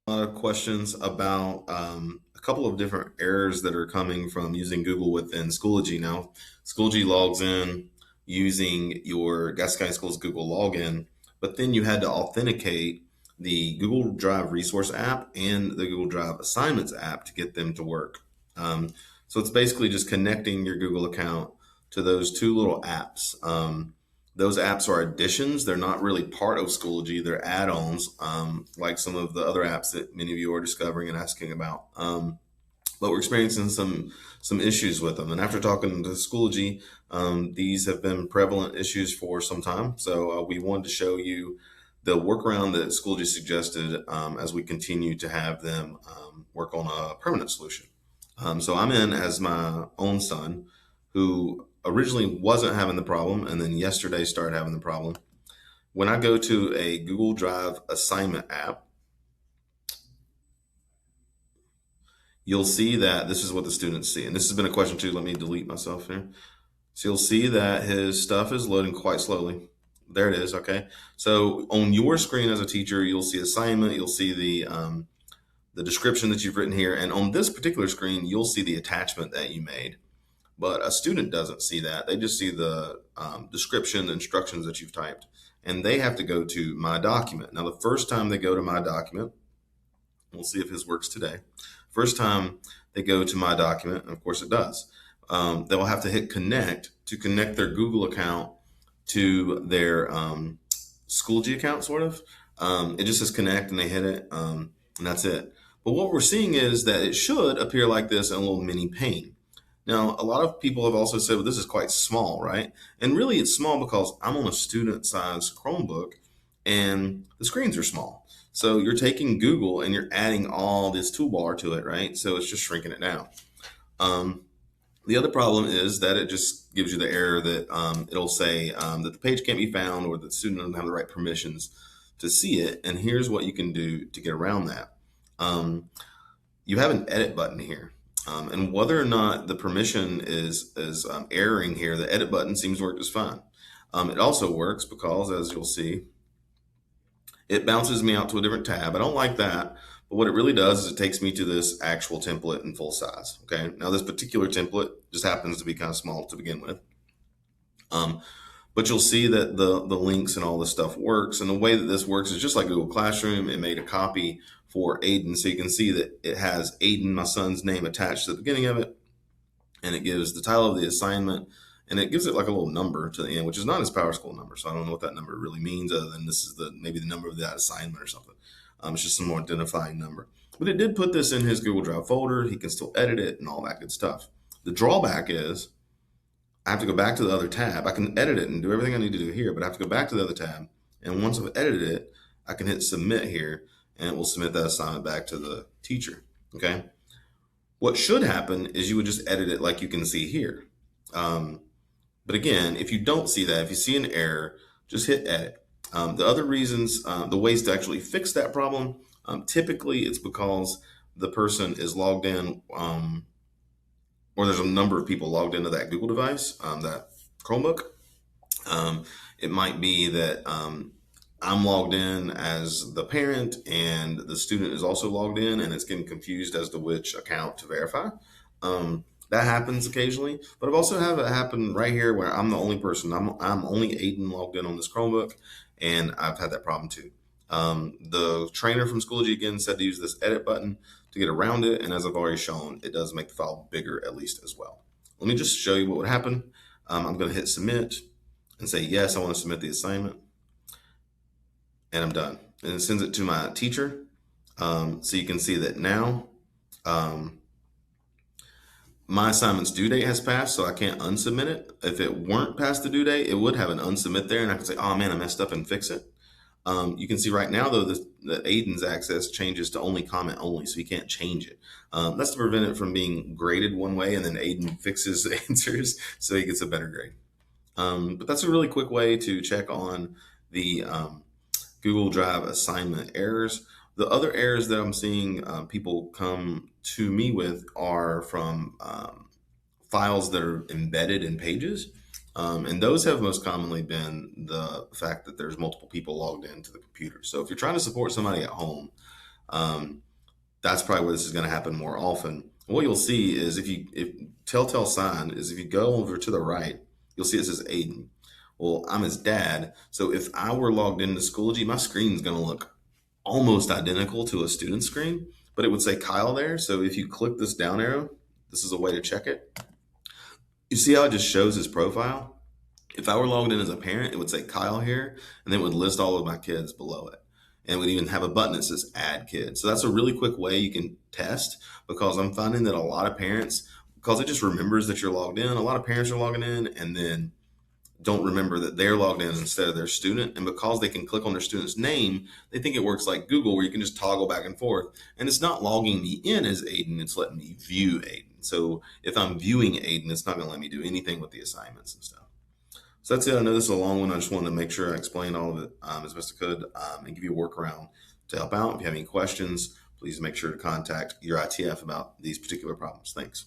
A lot of questions about a couple of different errors that are coming from using Google within Schoology now. Schoology logs in using your Gas County Schools Google login, but then you had to authenticate the Google Drive Resource app and the Google Drive Assignments app to get them to work. So it's basically just connecting your Google account to those two little apps. Those apps are additions. They're not really part of Schoology. They're add-ons, like some of the other apps that many of you are discovering and asking about. But we're experiencing some issues with them. And after talking to Schoology, these have been prevalent issues for some time. So we wanted to show you the workaround that Schoology suggested as we continue to have them work on a permanent solution. So I'm in as my own son, who originally wasn't having the problem, and then yesterday started having the problem. When I go to a Google Drive assignment app, you'll see that this is what the students see. And this has been a question too. Let me delete myself here. So you'll see that his stuff is loading quite slowly. There it is. Okay. So on your screen as a teacher, you'll see assignment. You'll see the description that you've written here. And on this particular screen, you'll see the attachment that you made. But a student doesn't see that. They just see the description, the instructions that you've typed. And they have to go to My Document. Now, the first time they go to My Document, we'll see if his works today. First time they go to My Document, and of course it does, they'll have to hit Connect to connect their Google account to their Schoology account, sort of. It just says Connect, and they hit it, and that's it. But what we're seeing is that it should appear like this in a little mini pane. Now, a lot of people have also said, well, this is quite small, right? And really, it's small because I'm on a student-sized Chromebook, and the screens are small. So you're taking Google and you're adding all this toolbar to it, right? So it's just shrinking it down. The other problem is that it just gives you the error that it'll say that the page can't be found or the student doesn't have the right permissions to see it. And here's what you can do to get around that. You have an edit button here. And whether or not the permission is erroring here, the edit button seems to work just fine. It also works because, as you'll see, it bounces me out to a different tab. I don't like that, but what it really does is it takes me to this actual template in full size. Okay, now this particular template just happens to be kind of small to begin with. But you'll see that the links and all this stuff works. And the way that this works is just like Google Classroom. It made a copy for Aiden. So you can see that it has Aiden, my son's name, attached to the beginning of it. And it gives the title of the assignment. And it gives it like a little number to the end, which is not his Power School number. So I don't know what that number really means other than this is maybe the number of that assignment or something. It's just some more identifying number. But it did put this in his Google Drive folder. He can still edit it and all that good stuff. The drawback is I have to go back to the other tab. I can edit it and do everything I need to do here, but I have to go back to the other tab. And once I've edited it, I can hit submit here and it will submit that assignment back to the teacher. Okay. What should happen is you would just edit it like you can see here. But again, if you don't see that, if you see an error, just hit edit. The other reasons, the ways to actually fix that problem, typically it's because the person is logged in, or there's a number of people logged into that Google device, that Chromebook. It might be that I'm logged in as the parent and the student is also logged in and it's getting confused as to which account to verify. That happens occasionally, but I've also had it happen right here where I'm the only person. I'm only Aiden logged in on this Chromebook, and I've had that problem too. The trainer from Schoology again said to use this edit button to get around it, and as I've already shown, it does make the file bigger at least as well. Let me just show you what would happen. I'm going to hit submit and say yes, I want to submit the assignment, and I'm done. And it sends it to my teacher, so you can see that now. My assignment's due date has passed, so I can't unsubmit it. If it weren't past the due date, it would have an unsubmit there, and I could say, oh man, I messed up and fix it. You can see right now, though, that Aiden's access changes to only comment only, so he can't change it. That's to prevent it from being graded one way, and then Aiden fixes the answers so he gets a better grade. But that's a really quick way to check on the Google Drive assignment errors. The other errors that I'm seeing people come to me with are from files that are embedded in pages. And those have most commonly been the fact that there's multiple people logged into the computer. So if you're trying to support somebody at home, That's probably where this is going to happen more often. What you'll see is if telltale sign is if you go over to the right, you'll see it says Aiden. Well, I'm his dad, so if I were logged into Schoology, my screen is going to look almost identical to a student screen, but it would say Kyle there. So if you click this down arrow, this is a way to check it. You see how it just shows his profile? If I were logged in as a parent, it would say Kyle here, and then it would list all of my kids below it. And it would even have a button that says add kids. So that's a really quick way you can test, because I'm finding that a lot of parents, because it just remembers that you're logged in, a lot of parents are logging in and then don't remember that they're logged in instead of their student. And because they can click on their student's name, they think it works like Google, where you can just toggle back and forth. And it's not logging me in as Aiden, it's letting me view Aiden. So if I'm viewing Aiden, it's not going to let me do anything with the assignments and stuff. So that's it. I know this is a long one. I just wanted to make sure I explained all of it as best I could, and give you a workaround to help out. If you have any questions, please make sure to contact your ITF about these particular problems. Thanks.